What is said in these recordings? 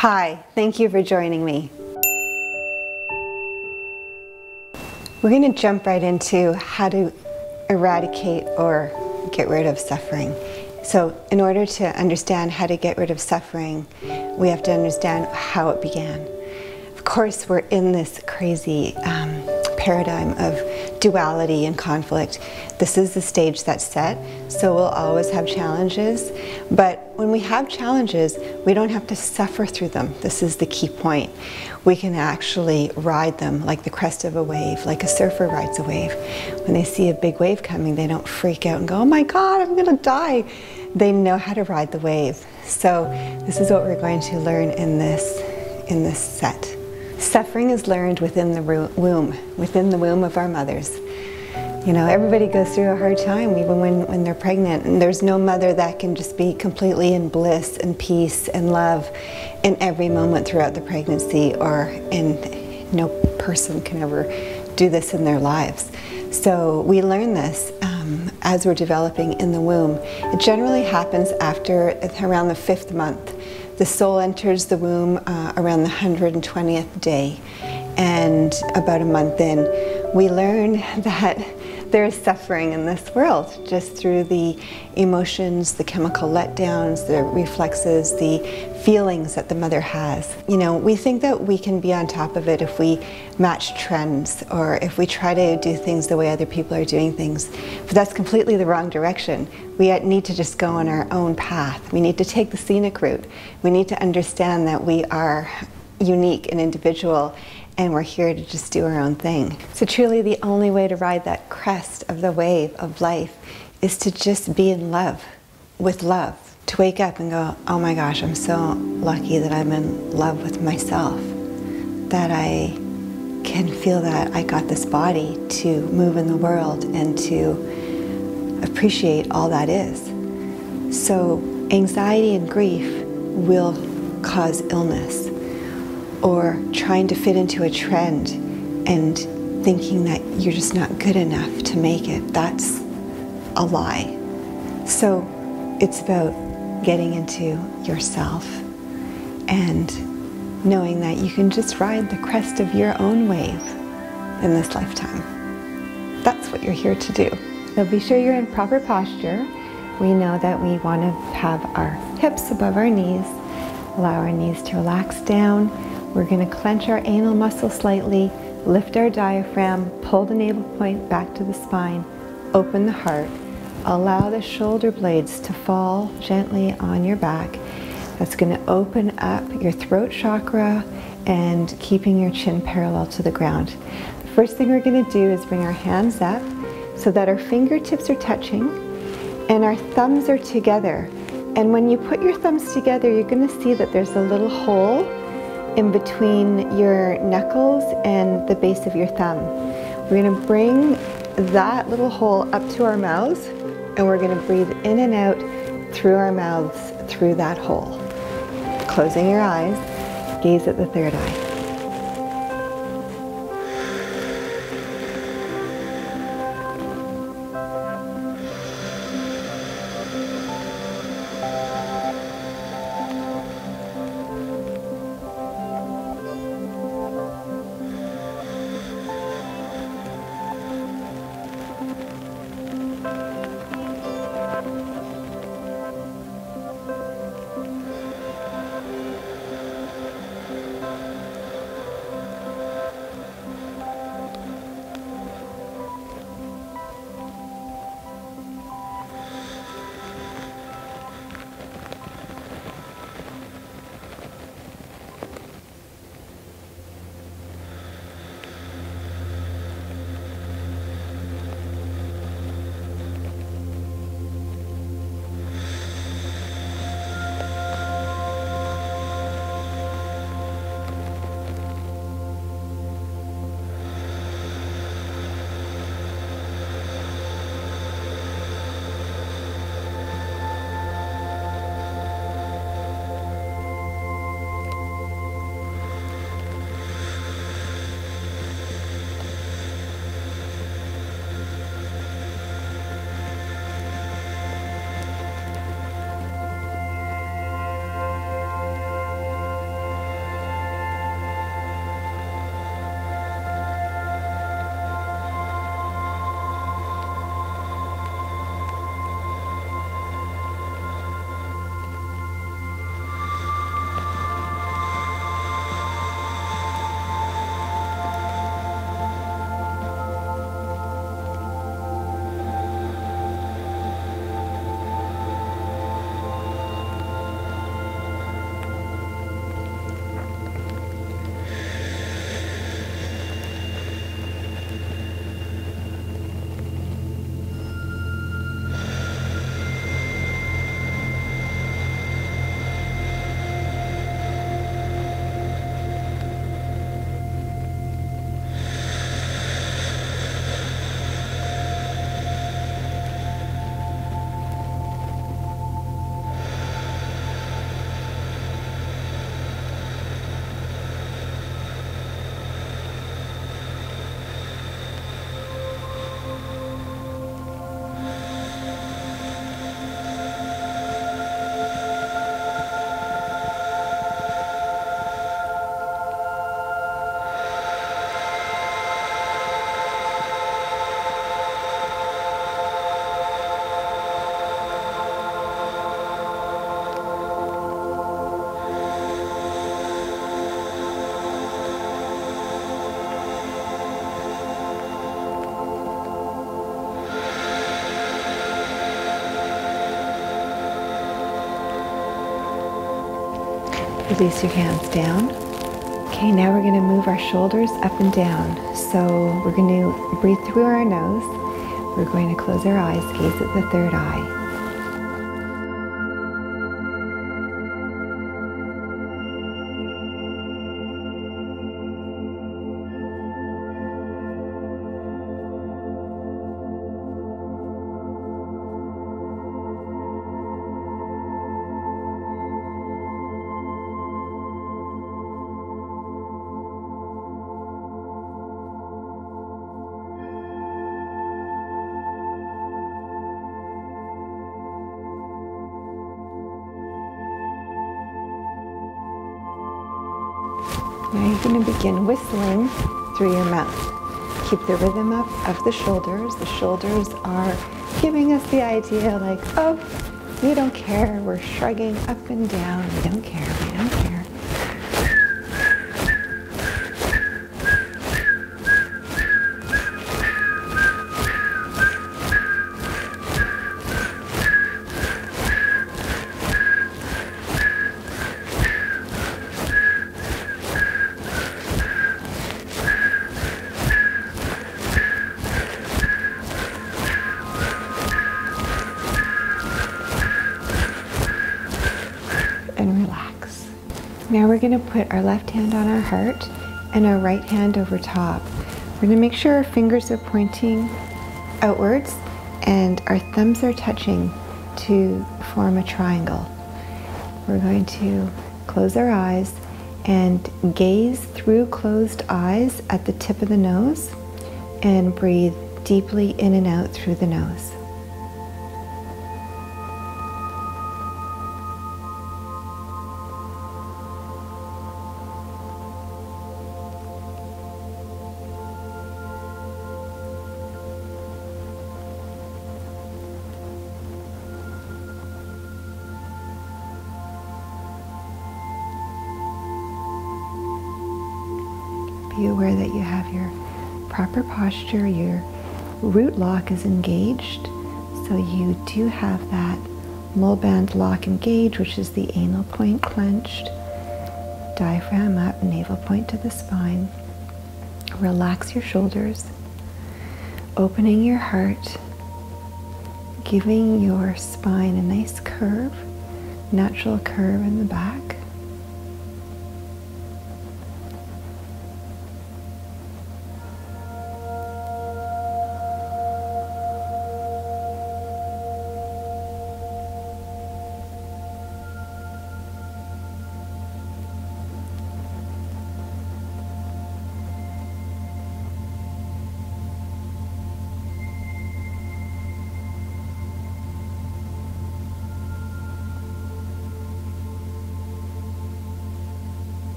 Hi, thank you for joining me. We're going to jump right into how to eradicate or get rid of suffering. So in order to understand how to get rid of suffering, we have to understand how it began. Of course, we're in this crazy paradigm of duality and conflict. This is the stage that's set, so we'll always have challenges. But when we have challenges, we don't have to suffer through them. This is the key point. We can actually ride them like the crest of a wave, like a surfer rides a wave. When they see a big wave coming, they don't freak out and go, oh my God, I'm gonna die. They know how to ride the wave. So this is what we're going to learn in this set. Suffering is learned within the womb of our mothers. You know, everybody goes through a hard time, even when they're pregnant. And there's no mother that can just be completely in bliss and peace and love in every moment throughout the pregnancy, no person can ever do this in their lives. So we learn this as we're developing in the womb. It generally happens after around the 5th month. The soul enters the womb around the 120th day, and about a month in, we learn that there is suffering in this world just through the emotions, the chemical letdowns, the reflexes, the feelings that the mother has. You know, we think that we can be on top of it if we match trends or if we try to do things the way other people are doing things. But that's completely the wrong direction. We need to just go on our own path. We need to take the scenic route. We need to understand that we are unique and individual, and we're here to just do our own thing. So truly the only way to ride that crest of the wave of life is to just be in love, with love. To wake up and go, oh my gosh, I'm so lucky that I'm in love with myself, that I can feel that I got this body to move in the world and to appreciate all that is. So anxiety and grief will cause illness, or trying to fit into a trend and thinking that you're just not good enough to make it. That's a lie. So it's about getting into yourself and knowing that you can just ride the crest of your own wave in this lifetime. That's what you're here to do. So be sure you're in proper posture. We know that we want to have our hips above our knees, allow our knees to relax down. We're going to clench our anal muscle slightly, lift our diaphragm, pull the navel point back to the spine, open the heart, allow the shoulder blades to fall gently on your back. That's going to open up your throat chakra and keeping your chin parallel to the ground. The first thing we're going to do is bring our hands up so that our fingertips are touching and our thumbs are together. And when you put your thumbs together, you're going to see that there's a little hole in between your knuckles and the base of your thumb. We're going to bring that little hole up to our mouths, and we're going to breathe in and out through our mouths through that hole. Closing your eyes, gaze at the third eye. Release your hands down. Okay, now we're going to move our shoulders up and down. So we're going to breathe through our nose. We're going to close our eyes, gaze at the third eye. Now you're going to begin whistling through your mouth. Keep the rhythm up of the shoulders. The shoulders are giving us the idea like, oh, we don't care. We're shrugging up and down. We don't care. We don't care. Now we're going to put our left hand on our heart and our right hand over top. We're going to make sure our fingers are pointing outwards and our thumbs are touching to form a triangle. We're going to close our eyes and gaze through closed eyes at the tip of the nose and breathe deeply in and out through the nose. Be aware that you have your proper posture, your root lock is engaged, so you do have that mole band lock engaged, which is the anal point clenched, diaphragm up, navel point to the spine. Relax your shoulders, opening your heart, giving your spine a nice curve, natural curve in the back.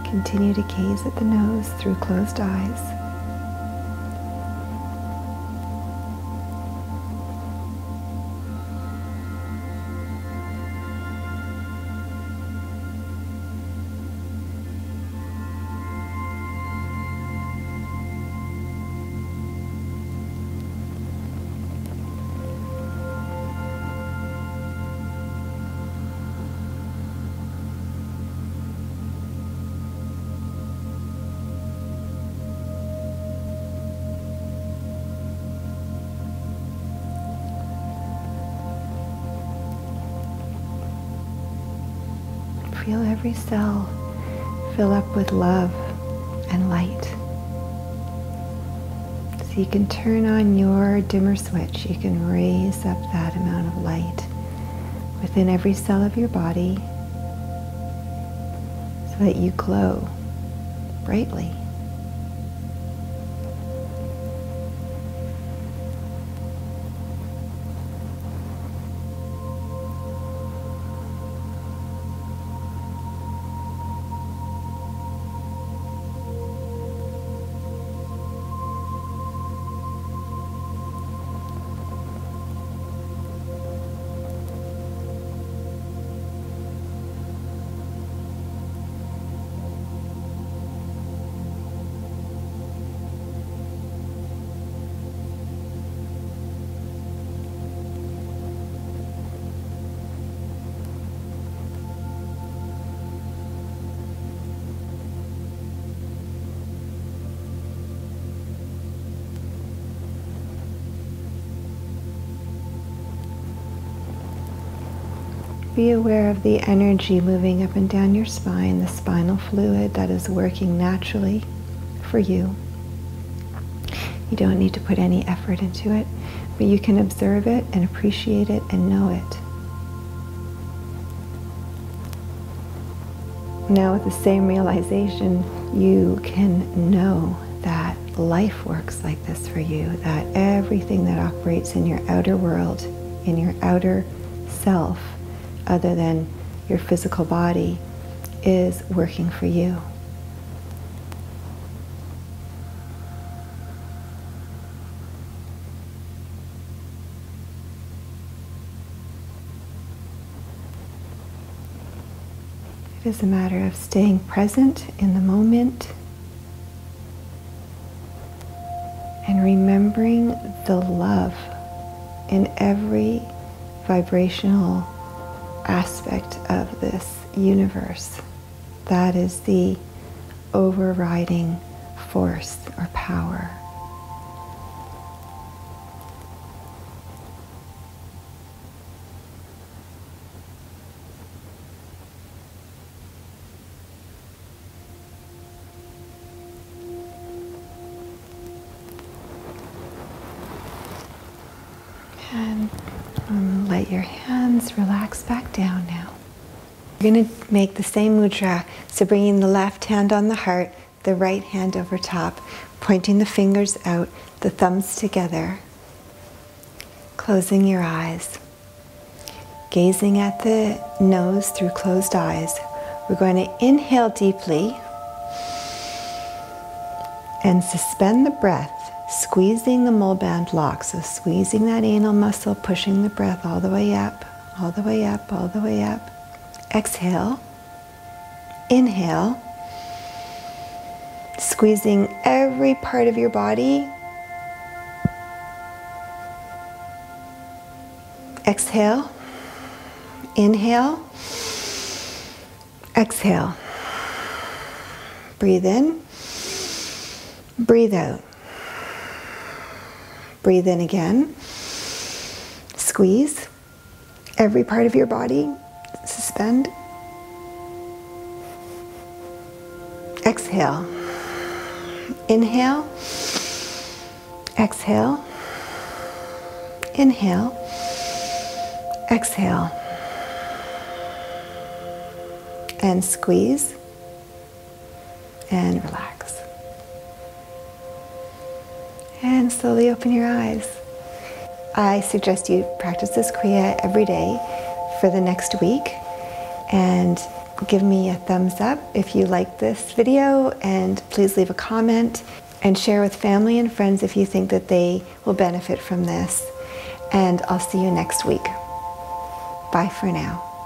Continue to gaze at the nose through closed eyes. Feel every cell fill up with love and light. So you can turn on your dimmer switch. You can raise up that amount of light within every cell of your body so that you glow brightly. be aware of the energy moving up and down your spine, the spinal fluid that is working naturally for you. You don't need to put any effort into it, but you can observe it and appreciate it and know it. Now with the same realization, you can know that life works like this for you, that everything that operates in your outer world, in your outer self, other than your physical body, is working for you. It is a matter of staying present in the moment and remembering the love in every vibrational aspect of this universe. That is the overriding force or power. And let your hands relax back down now. You're going to make the same mudra, so bringing the left hand on the heart, the right hand over top, pointing the fingers out, the thumbs together, closing your eyes, gazing at the nose through closed eyes. We're going to inhale deeply and suspend the breath, squeezing the mole band lock. So squeezing that anal muscle, pushing the breath all the way up, all the way up, all the way up. Exhale. Inhale. Squeezing every part of your body. Exhale. Inhale. Exhale. Breathe in. Breathe out. Breathe in again. Squeeze every part of your body. Suspend. Exhale. Inhale. Exhale. Inhale. Exhale. And squeeze. And relax. And slowly open your eyes. I suggest you practice this kriya every day for the next week, and give me a thumbs up if you like this video, and please leave a comment and share with family and friends if you think that they will benefit from this. And I'll see you next week. Bye for now.